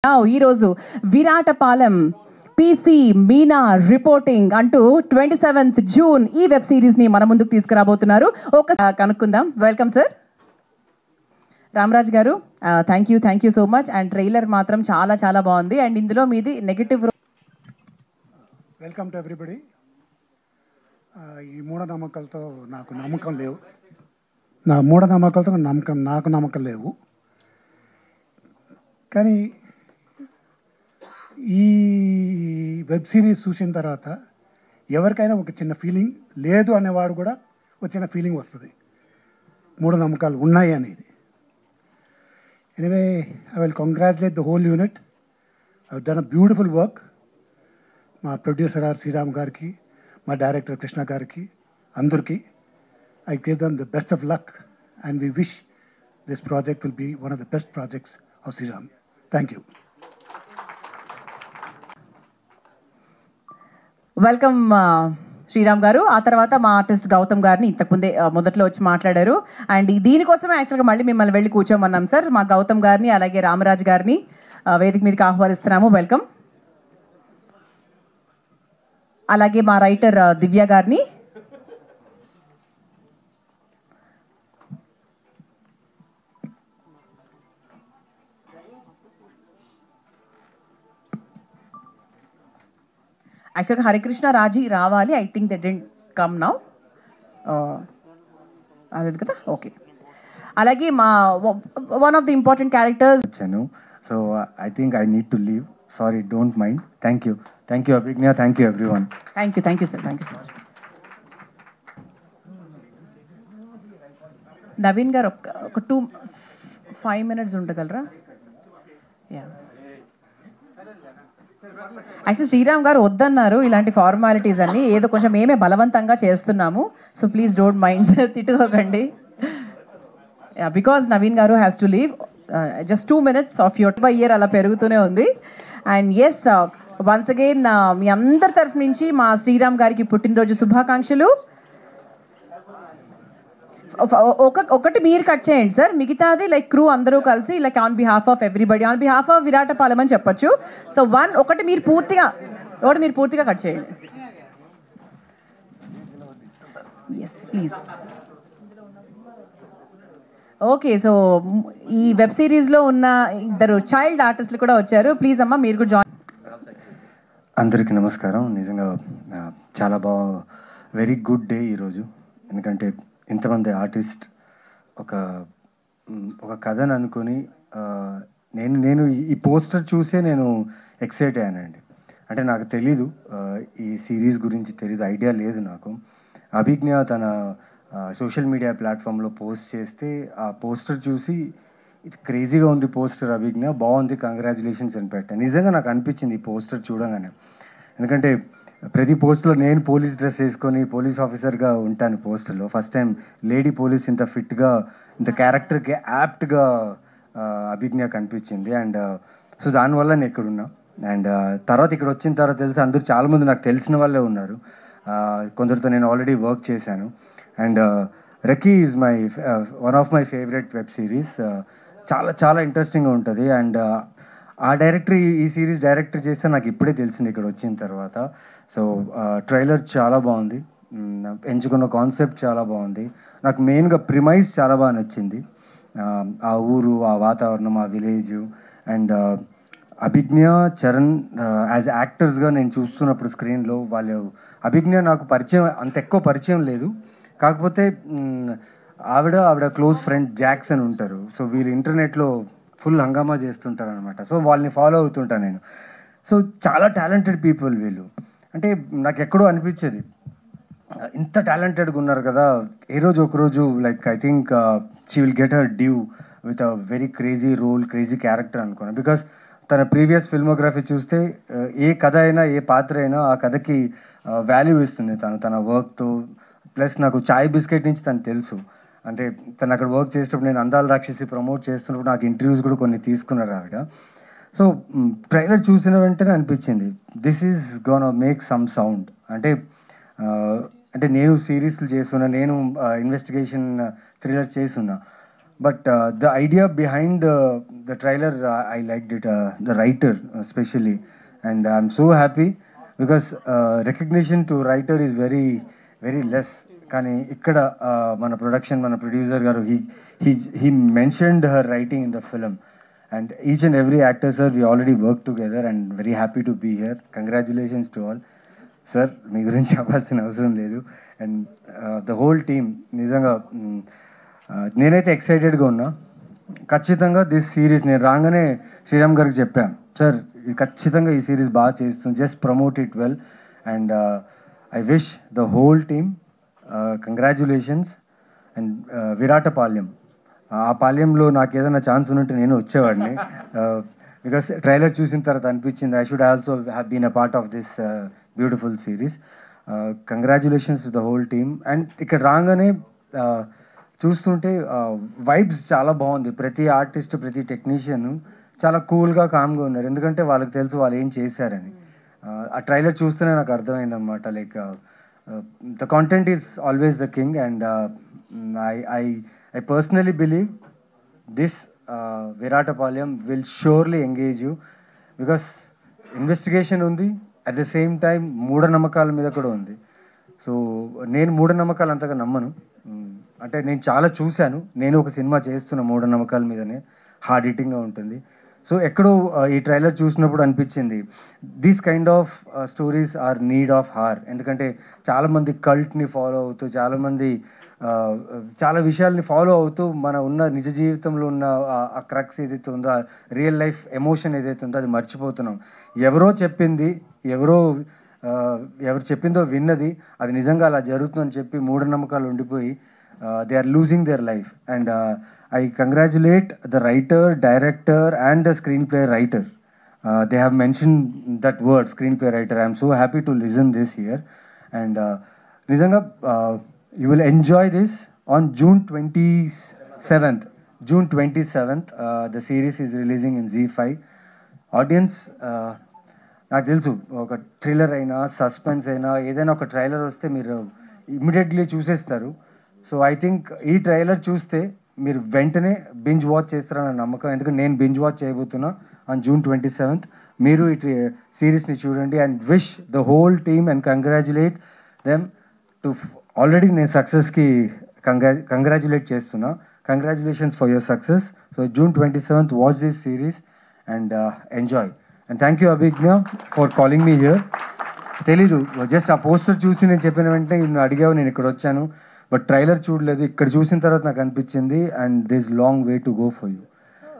ఈరోజు Viratapalem PC Meena reporting అంటూ 27th June ఈ వెబ్ సిరీస్ ని మన ముందుకు తీసుకురాబోతున్నారు. ఒకసారి కనుక్కుందాం. వెల్కమ్ సార్ రామరాజ్ గారు. Thank you so much. And trailer మాత్రం చాలా చాలా బాగుంది. అండ్ ఇందులో మీది నెగటివ్. Welcome to everybody. ఈ మూఢనమ్మకాలతో నాకు నమ్మకం లేవు. నాకు నమ్మకం లేవు. కానీ ఈ వెబ్ సిరీస్ చూసిన తర్వాత ఎవరికైనా ఒక చిన్న ఫీలింగ్ లేదు అనేవాడు కూడా ఒక చిన్న ఫీలింగ్ వస్తుంది, మూఢనమ్మకాలు ఉన్నాయి అనేది. Anyway, I will congratulate the whole unit. I done a beautiful work. మా ప్రొడ్యూసర్ ఆర్ శ్రీరామ్ గారికి, మా డైరెక్టర్ కృష్ణ గారికి, అందరికీ I give them the best of luck and we wish this project will be one of the best projects of Sriram. Thank you. Welcome Sriram గారు. ఆ తర్వాత మా artist Gautam గారిని ఇంతకుముందే మొదట్లో వచ్చి మాట్లాడారు. అండ్ దీనికోసమే యాక్చువల్గా మళ్ళీ మిమ్మల్ని వెళ్ళి కూర్చోమన్నాం సార్. మా గౌతమ్ గారిని అలాగే రామరాజ్ గారిని వేదిక మీదకి ఆహ్వానిస్తున్నాము. వెల్కమ్. అలాగే మా రైటర్ దివ్య గారిని, యాక్చువల్గా హరికృష్ణ రాజీ రావాలి. I think they didn't come now. అదే కదా, ఓకే. అలాగే మా one of the important characters వచ్చాను. So I think I need to leave. Sorry, don't mind. Thank you Abhigna. Thank you everyone. Thank you sir. Thank you so much. Naveen garu ఒక 5 minutes ఉండగలరా? Yeah, actually Sriram garu వద్దన్నారు ఇలాంటి formalities అన్ని. ఏదో కొంచెం మేమే బలవంతంగా చేస్తున్నాము. సో ప్లీజ్ డోంట్ మైండ్, తిట్టుకోకండి. Because Naveen garu has to leave. Just 2 minutes of your by year అలా పెరుగుతూనే ఉంది. అండ్ ఎస్, వన్స్ అగైన్ మీ అందరి తరఫు నుంచి మా శ్రీరామ్ గారికి పుట్టినరోజు శుభాకాంక్షలు. ఒకటి మీరు కట్ చేయండి సార్, మిగతాది లైక్ క్రూ అందరూ కలిసి like on behalf of everybody, on behalf of Viratapalem అని చెప్పొచ్చు. సో ఒకటి మీరు పూర్తిగా కట్ చేయండి. Yes please. ఓకే, సో ఈ వెబ్ సిరీస్లో ఉన్న ఇద్దరు చైల్డ్ ఆర్టిస్టులు కూడా వచ్చారు. ప్లీజ్ అమ్మా మీరు కూడా జాయిన్. అందరికీ నమస్కారం. నిజంగా చాలా వెరీ గుడ్ డే ఈరోజు. ఎందుకంటే ఇంతమంది ఆర్టిస్ట్ ఒక కథను అనుకొని నేను ఈ పోస్టర్ చూసే నేను ఎక్సైట్ అయ్యానండి. అంటే నాకు తెలీదు, ఈ సిరీస్ గురించి తెలీదు, ఐడియా లేదు నాకు. అభిజ్ఞ తన సోషల్ మీడియా ప్లాట్ఫామ్లో పోస్ట్ చేస్తే ఆ పోస్టర్ చూసి ఇది క్రేజీగా ఉంది పోస్టర్, అభిజ్ఞ బాగుంది, కంగ్రాచులేషన్స్ అని పెట్టాను. నిజంగా నాకు అనిపించింది ఈ పోస్టర్ చూడగానే. ఎందుకంటే ప్రతి పోస్ట్లో నేను పోలీస్ డ్రెస్ వేసుకొని పోలీస్ ఆఫీసర్గా ఉంటాను పోస్టర్లో. ఫస్ట్ టైం లేడీ పోలీస్ ఇంత ఫిట్గా, ఇంత క్యారెక్టర్కి యాప్ట్గా అభిజ్ఞ కనిపించింది. అండ్ సో దానివల్ల నేను ఇక్కడున్నా. అండ్ తర్వాత ఇక్కడ వచ్చిన తర్వాత తెలిసి అందరూ చాలామంది నాకు తెలిసిన వాళ్ళే ఉన్నారు. కొందరితో నేను ఆల్రెడీ వర్క్ చేశాను. And Raki is one of my favourite web series. చాలా చాలా ఇంట్రెస్టింగ్గా ఉంటుంది. అండ్ ఆ డైరెక్టర్ ఈ సిరీస్ డైరెక్టర్ చేస్తే నాకు ఇప్పుడే తెలిసింది ఇక్కడ వచ్చిన తర్వాత. సో ట్రైలర్ చాలా బాగుంది, ఎంచుకున్న కాన్సెప్ట్ చాలా బాగుంది. నాకు మెయిన్గా ప్రిమైజ్ చాలా బాగా నచ్చింది. ఆ ఊరు, ఆ వాతావరణం, ఆ విలేజ్. అండ్ అభిజ్ఞ, చరణ్ యాజ్ యాక్టర్స్గా నేను చూస్తున్నప్పుడు స్క్రీన్లో అభిజ్ఞ నాకు అంత ఎక్కువ పరిచయం లేదు. కాకపోతే ఆవిడ క్లోజ్ ఫ్రెండ్ జాక్స్ అని ఉంటారు. సో వీళ్ళు ఇంటర్నెట్లో ఫుల్ హంగామా చేస్తుంటారు అనమాట. సో వాళ్ళని ఫాలో అవుతుంటాను నేను. సో చాలా టాలెంటెడ్ పీపుల్ వీళ్ళు. అంటే నాకు ఎక్కడో అనిపించేది, ఇంత టాలెంటెడ్గా ఉన్నారు కదా, ఏ రోజు ఒకరోజు like I think she will get her due with a very crazy role, crazy character అనుకున్నాను. బికాస్ తన ప్రీవియస్ ఫిల్మోగ్రఫీ చూస్తే ఏ కథ అయినా, ఏ పాత్ర అయినా ఆ కథకి వాల్యూ ఇస్తుంది తన వర్క్తో. ప్లస్ నాకు చాయ్ బిస్కెట్ నుంచి తను తెలుసు. అంటే తను అక్కడ వర్క్ చేసేటప్పుడు నేను అందాల రాక్షసి ప్రమోట్ చేస్తున్నప్పుడు నాకు ఇంటర్వ్యూస్ కూడా కొన్ని తీసుకున్నారు ఆవిడ. సో ట్రైలర్ చూసిన వెంటనే అనిపించింది this is gonna make some sound. అంటే నేను సిరీస్లు చేస్తున్నా, నేను ఇన్వెస్టిగేషన్ థ్రిల్లర్ చేస్తున్నా. But the idea behind the trailer, I liked it. The writer, especially, and I'm so happy because recognition to writer is very, very less. కానీ ఇక్కడ మన production మన ప్రొడ్యూసర్ గారు he mentioned her writing in the film, and each and every actor, sir, we already worked together and very happy to be here. Congratulations to all. Sir మీ గురించి చెప్పాల్సిన అవసరం లేదు. అండ్ ద హోల్ టీమ్ నిజంగా నేనైతే ఎక్సైటెడ్గా ఉన్నా. ఖచ్చితంగా this series నేను రాగానే శ్రీరామ్ గారికి చెప్పాను, సార్ ఇది ఖచ్చితంగా ఈ సిరీస్ బాగా చేస్తుంది, just promote it well. And I wish the whole team congratulations. And Viratapalem, ఆ పాలెంలో నాకు ఏదైనా ఛాన్స్ ఉంటే నేను వచ్చేవాడిని. బికాస్ ట్రైలర్ చూసిన తర్వాత అనిపించింది I should also have been a part of this beautiful series. Congratulations to the whole team. And ఇక్కడ రాగానే చూస్తుంటే వైబ్స్ చాలా బాగుంది. ప్రతి ఆర్టిస్ట్ ప్రతి టెక్నీషియన్ చాలా కూల్గా కామ్గా ఉన్నారు, ఎందుకంటే వాళ్ళకి తెలుసు వాళ్ళు ఏం చేశారని. ఆ ట్రైలర్ చూస్తేనే నాకు అర్థమైంది అనమాట. Like the content is always the king. And I personally believe this Viratapalem will surely engage you because investigation undi, at the same time మూఢనమ్మకాల మీద కూడా ఉంది. సో నేను మూఢనమ్మకాలు అంతగా నమ్మను, అంటే నేను చాలా చూశాను. నేను ఒక సినిమా చేస్తున్న మూఢనమ్మకాల మీదనే, హార్డ్ హిట్టింగ్గా ఉంటుంది. సో ఎక్కడో ఈ ట్రైలర్ చూసినప్పుడు అనిపించింది these kind of stories are need of hour. ఎందుకంటే చాలామంది కల్ట్ని ఫాలో అవుతూ, చాలామంది చాలా విషయాల్ని ఫాలో అవుతూ మన ఉన్న నిజ జీవితంలో ఉన్న ఆ క్రక్స్ ఏదైతే ఉందో, ఆ రియల్ లైఫ్ ఎమోషన్ ఏదైతే ఉందో అది మర్చిపోతున్నాం. ఎవరో చెప్పింది, ఎవరు చెప్పిందో విన్నది అది నిజంగా అలా జరుగుతుందని చెప్పి మూఢనమ్మకాలు ఉండిపోయి they are losing their life. And I congratulate the writer, director and the screenplay writer. They have mentioned that word, screenplay writer. I am so happy to listen this here. And Nizanga, you will enjoy this on June 27th. June 27th, the series is releasing in Z5. Audience, నాకు తెలుసు ఒక thriller అయినా suspense అయినా ఏదైనా ఒక trailer వస్తే మీరు immediately చూసేస్తారు. సో ఐ థింక్ ఈ ట్రైలర్ చూస్తే మీరు వెంటనే బింజ్ వాచ్ చేస్తారన్న నమ్మకం, ఎందుకంటే నేను బింజ్ వాచ్ చేయబోతున్నా ఆన్ June 27th. మీరు ఈ సిరీస్ని చూడండి and wish the whole team and congratulate them to already నేను సక్సెస్కి కంగ్రాచులేట్ చేస్తున్నా. Congratulations for your success. So June 27th watch this series and enjoy. And thank you Abhigna for calling me here. తెలీదు, just ఆ poster చూసి నేను చెప్పిన వెంటనే నేను అడిగావు, నేను ఇక్కడ వచ్చాను, బట్ ట్రైలర్ చూడలేదు. ఇక్కడ చూసిన తర్వాత నాకు అనిపించింది and this long way to go for you.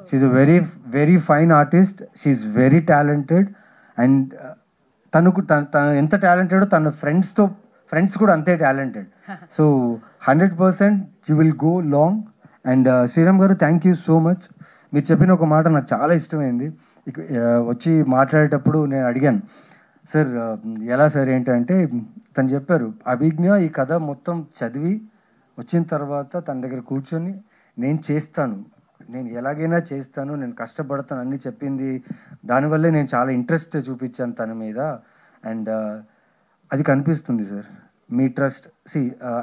She's a very very fine artist, she's very talented. And తను ఎంత టాలెంటెడో తన ఫ్రెండ్స్ కూడా అంతే talented. So 100% you will go long. And Sriram గారు, థ్యాంక్ యూ సో మచ్. మీరు చెప్పిన ఒక మాట నాకు చాలా ఇష్టమైంది. వచ్చి మాట్లాడేటప్పుడు నేను అడిగాను, సార్ ఎలా సార్ ఏంటంటే తను చెప్పారు, అభిజ్ఞ ఈ కథ మొత్తం చదివి వచ్చిన తర్వాత తన దగ్గర కూర్చొని నేను చేస్తాను, నేను ఎలాగైనా చేస్తాను, నేను కష్టపడతాను అన్నీ చెప్పింది. దానివల్లే నేను చాలా ఇంట్రెస్ట్ చూపించాను తన మీద. అండ్ అది కనిపిస్తుంది sir me trust.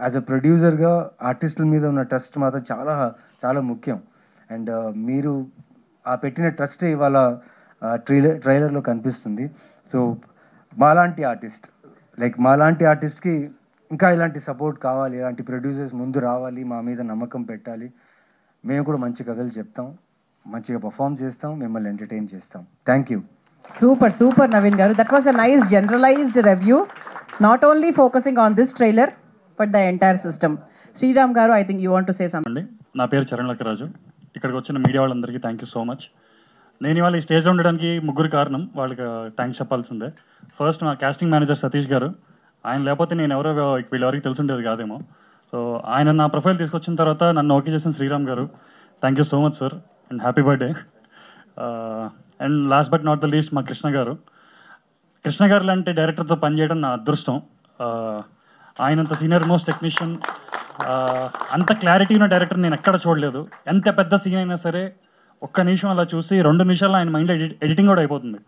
As a ప్రొడ్యూసర్గా ఆర్టిస్టుల మీద ఉన్న ట్రస్ట్ మాత్రం చాలా చాలా ముఖ్యం. అండ్ మీరు ఆ పెట్టిన ట్రస్ట్ ఇవాళ ట్రైలర్లో కనిపిస్తుంది. సో మాలాంటి ఆర్టిస్ట్కి ఇంకా ఇలాంటి సపోర్ట్ కావాలి, ఇలాంటి ప్రొడ్యూసర్స్ ముందు రావాలి, మా మీద నమ్మకం పెట్టాలి. మేము కూడా మంచి కథలు చెప్తాం, మంచిగా పర్ఫామ్ చేస్తాం, మిమ్మల్ని ఎంటర్టైన్ చేస్తాం. Thank you. Super Naveen garu, that was a nice generalised review, not only focusing on this trailer but the entire system. Sriram garu, I think you want to say something. నా పేరు చరణ్ లక్కరాజు. ఇక్కడికి వచ్చిన మీడియా వాళ్ళందరికీ థ్యాంక్ యూ సో మచ్. నేను ఇవాళ ఈ స్టేజ్లో ఉండడానికి ముగ్గురు కారణం, వాళ్ళకి థ్యాంక్స్ చెప్పాల్సిందే. ఫస్ట్ మా కాస్టింగ్ మేనేజర్ సతీష్ గారు, ఆయన లేకపోతే నేను వీళ్ళెవరికి తెలుసుండేది కాదేమో. సో ఆయన నా ప్రొఫైల్ తీసుకొచ్చిన తర్వాత నన్ను ఓకే చేసిన శ్రీరామ్ గారు, thank you so much sir and happy birthday. And last but not the least మా కృష్ణ గారు లాంటి డైరెక్టర్తో పనిచేయడం నా అదృష్టం. ఆయనంత సీనియర్ మోస్ట్ టెక్నీషియన్, అంత క్లారిటీ ఉన్న డైరెక్టర్ నేను ఎక్కడ చూడలేదు. ఎంత పెద్ద సీన్ అయినా సరే ఒక్క నిమిషం అలా చూసి 2 నిమిషాల్లో ఆయన మైండ్ ఎడిటింగ్ కూడా అయిపోతుంది.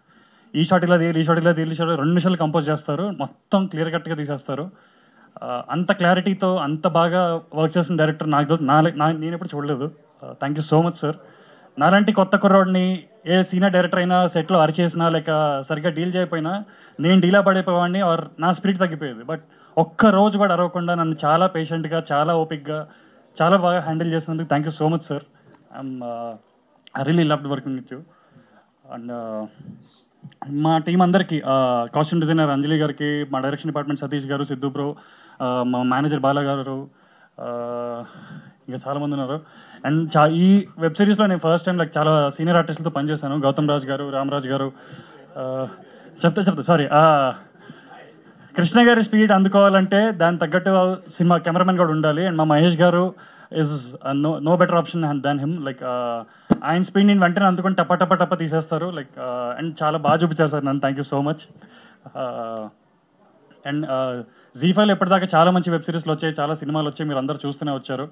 ఈ షాట్ ఇలా తీయాలి, ఈ షాట్ 2 నిమిషాలు కంపోజ్ చేస్తారు, మొత్తం క్లియర్ కట్గా తీసేస్తారు. అంత క్లారిటీతో అంత బాగా వర్క్ చేసిన డైరెక్టర్ నేను ఎప్పుడు చూడలేదు. Thank you so much sir. నాలాంటి కొత్త కుర్రోడిని ఏ సీనియర్ డైరెక్టర్ అయినా సెట్లో అరిచేసినా లేక సరిగ్గా డీల్ చేయకపోయినా నేను డీలా పడిపోయేవాడిని ఆర్ నా స్పిరిట్ తగ్గిపోయేది. బట్ ఒక్క రోజు కూడా అరవకుండా నన్ను చాలా పేషెంట్గా, చాలా ఓపిక్గా, చాలా బాగా హ్యాండిల్ చేసినందుకు thank you so much sir. I really loved working with you. And మా టీం అందరికీ, కాస్ట్యూమ్ డిజైనర్ అంజలి గారికి, మా డైరెక్షన్ డిపార్ట్మెంట్ సతీష్ గారు, సిద్ధు బ్రో, మా మేనేజర్ బాలా గారు, ఇంకా చాలామంది ఉన్నారు. అండ్ ఈ వెబ్ సిరీస్లో నేను ఫస్ట్ టైం లైక్ చాలా సీనియర్ ఆర్టిస్టులతో పనిచేశాను. గౌతమ్ రాజ్ గారు, రామరాజ్ గారు, చెప్తా సారీ, కృష్ణ గారి స్పీడ్ అందుకోవాలంటే దానికి తగ్గట్టు సినిమా కెమెరామెన్ కూడా ఉండాలి. అండ్ మా మహేష్ గారు is no better option than him. Like ఆయన స్పీడ్ నేను వెంటనే అందుకొని టప్ప తీసేస్తారు. లైక్ అండ్ చాలా బాగా చూపించారు సార్ నన్ను. Thank you so much. And Zee5 ఎప్పటిదాకా చాలా మంచి వెబ్ సిరీస్లు వచ్చాయి, చాలా సినిమాలు వచ్చాయి, మీరు అందరూ చూస్తూనే వచ్చారు.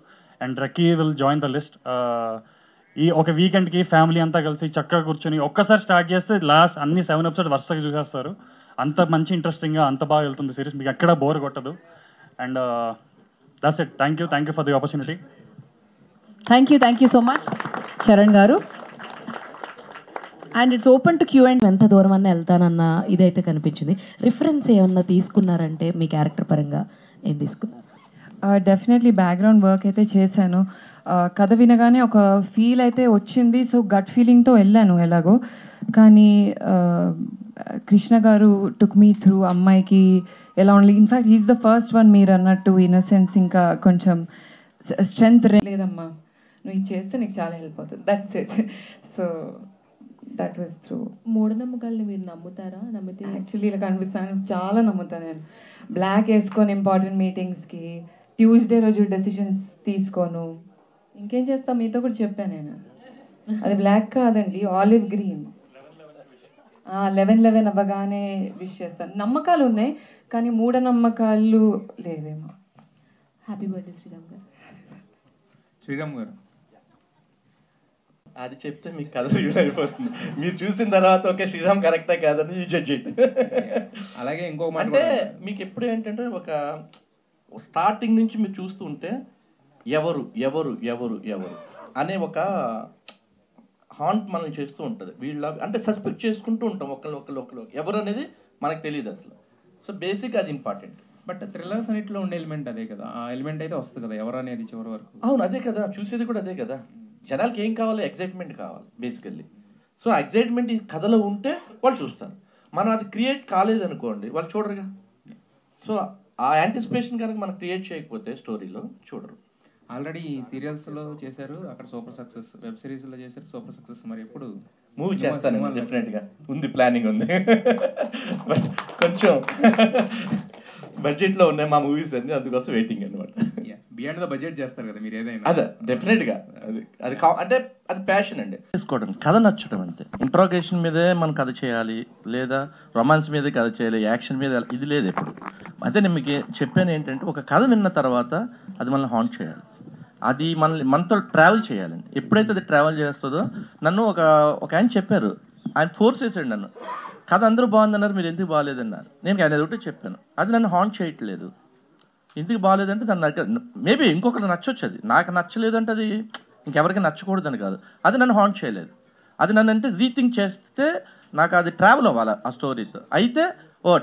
And రక్కీ will join the list. ఈ ఒక వీకెండ్కి ఫ్యామిలీ అంతా కలిసి చక్కగా కూర్చొని ఒక్కసారి స్టార్ట్ చేస్తే లాస్ట్ అన్ని 7 ఎపిసోడ్ వరుసగా చూసేస్తారు. అంత మంచి ఇంట్రెస్టింగ్గా అంత బాగా వెళ్తుంది సిరీస్, మీకు ఎక్కడా బోర్ కొట్టదు. And that's it. Thank you for the opportunity. Thank you so much Charan garu. And it's open to Q and ఎంత దూరం అన్నా వెళ్తానన్న ఇదైతే కనిపించింది. రిఫరెన్స్ ఏమన్నా తీసుకున్నారంటే మీ క్యారెక్టర్ పరంగా ఏం తీసుకున్నారు? డెఫినెట్లీ బ్యాక్గ్రౌండ్ వర్క్ అయితే చేశాను. కథ వినగానే ఒక ఫీల్ అయితే వచ్చింది. సో గట్ ఫీలింగ్తో వెళ్ళాను ఎలాగో. కానీ కృష్ణ గారు టుక్ మీ త్రూ అమ్మాయికి ఎలా ఉండాలి. In fact he's the first one మీరు అన్నట్టు ఇన్నోసెన్స్ ఇంకా కొంచెం స్ట్రెంగ్త్ లేదమ్మా, నువ్వు ఇది చేస్తే నీకు చాలా హెల్ప్ అవుతుంది, that's it. So that was through. మూఢనమ్మకాలని మీరు నమ్ముతారా? నమ్మితే యాక్చువల్లీ ఇలా కనిపిస్తాను, చాలా నమ్ముతాను నేను. బ్లాక్ వేసుకొని ఇంపార్టెంట్ మీటింగ్స్కి, ట్యూస్డే రోజు డెసిషన్స్ తీసుకోను. ఇంకేం చేస్తా మీతో కూడా చెప్పాను నేను. అది బ్లాక్ కాదండి, ఆలివ్ గ్రీన్. 11/11 అవ్వగానే విష్ చేస్తాను. నమ్మకాలు ఉన్నాయి కానీ మూఢనమ్మకాలు లేవేమో. హ్యాపీ బర్త్డే శ్రీరామ్ గారు. శ్రీరామ్ గారు అది చెప్తే మీకు కథ రివీల్ అయిపోతుంది. మీరు చూసిన తర్వాత ఓకే శ్రీరామ్ కరెక్టా కాదని జడ్జ్ చేయండి. అలాగే ఇంకో మాట అంటే మీకు ఎప్పుడు ఏంటంటే ఒక స్టార్టింగ్ నుంచి మీరు చూస్తూ ఉంటే ఎవరు ఎవరు ఎవరు ఎవరు అనే ఒక హాంట్ మనం చేస్తూ ఉంటుంది. వీళ్ళ అంటే సస్పెక్ట్ చేసుకుంటూ ఉంటాం ఒకళ్ళు ఎవరు అనేది మనకు తెలియదు అసలు. సో బేసిక్ అది ఇంపార్టెంట్. బట్ థ్రిల్లర్స్ అన్నింటిలో ఉండే ఎలిమెంట్ అదే కదా, ఆ ఎలిమెంట్ అయితే వస్తుంది కదా ఎవరు అనేది చివరి వరకు. అవును అదే కదా, చూసేది కూడా అదే కదా. జనాలకి ఏం కావాలి? ఎగ్జైట్మెంట్ కావాలి బేసికల్లీ. సో ఎగ్జైట్మెంట్ ఈ కథలో ఉంటే వాళ్ళు చూస్తారు. మనం అది క్రియేట్ కాలేదనుకోండి వాళ్ళు చూడరుగా. సో ఆ యాంటిసిపేషన్ కనుక మనం క్రియేట్ చేయకపోతే స్టోరీలో చూడరు. ఆల్రెడీ సీరియల్స్లో చేశారు, అక్కడ సూపర్ సక్సెస్. వెబ్ సిరీస్లో చేశారు, సూపర్ సక్సెస్. మరి ఎప్పుడు మూవీ చేస్తాను డెఫినెట్గా, ఉంది, ప్లానింగ్ ఉంది. బట్ కొంచెం బడ్జెట్లో ఉన్నాయి మా మూవీస్ అన్ని, అందుకోసం వెయిటింగ్ అనమాట. బియాండ్ ద బడ్జెట్ చేస్తారు కదా మీరు ఏదైనా. అదే డెఫినెట్గా అది అంటే అది ప్యాషన్ అండి. చేసుకోవడం, కథ నచ్చడం అంతే. ఇంట్రోగేషన్ మీదే మనం కథ చేయాలి, లేదా రొమాన్స్ మీదే కథ చేయాలి, యాక్షన్ మీద ఇది లేదు ఎప్పుడు. అదే నేను మీకు చెప్పాను ఏంటంటే, ఒక కథ విన్న తర్వాత అది మనల్ని హాంట్ చేయాలి, అది మనతో ట్రావెల్ చేయాలండి. ఎప్పుడైతే అది ట్రావెల్ చేస్తుందో, నన్ను ఒక ఆయన చెప్పారు, ఆయన ఫోర్స్ చేశాడు నన్ను. కథ అందరూ బాగుందన్నారు, మీరు ఎందుకు బాగాలేదన్నారు. నేను ఆయన ఒకటి చెప్పాను, అది నన్ను హాంట్ చేయట్లేదు. ఎందుకు బాగాలేదంటే దాన్ని నాకు మేబీ ఇంకొకరికి నచ్చొచ్చు, అది నాకు నచ్చలేదు అంటే అది ఇంకెవరికి నచ్చకూడదని కాదు, అది నన్ను హాంట్ చేయలేదు. అది నన్ను అంటే రీథింక్ చేస్తే నాకు అది ట్రావెల్ అవ్వాలి ఆ స్టోరీతో. అయితే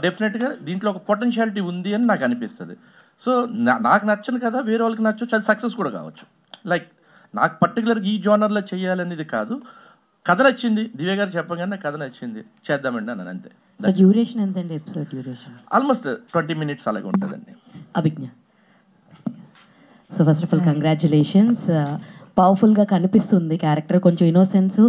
డెఫినెట్గా దీంట్లో ఒక పొటెన్షియాలిటీ ఉంది అని నాకు అనిపిస్తుంది. సో నాకు నచ్చను కదా, వేరే వాళ్ళకి నచ్చవచ్చు, అది సక్సెస్ కూడా కావచ్చు. లైక్ నాకు పర్టికులర్గా ఈ జోనర్లో చేయాలనేది కాదు. కథ నచ్చింది, దివ్య గారు చెప్పగానే కథ నచ్చింది, చేద్దామండి అన్నాను అంతే. సో డ్యూరేషన్ ఎంతండి ఎపిసోడ్ డ్యూరేషన్? ఆల్మోస్ట్ 20 minutes అలాగే ఉంటుందండి. Abhigna. So first of all congratulations. పవర్ఫుల్గా కనిపిస్తుంది క్యారెక్టర్, కొంచెం ఇన్నోసెన్స్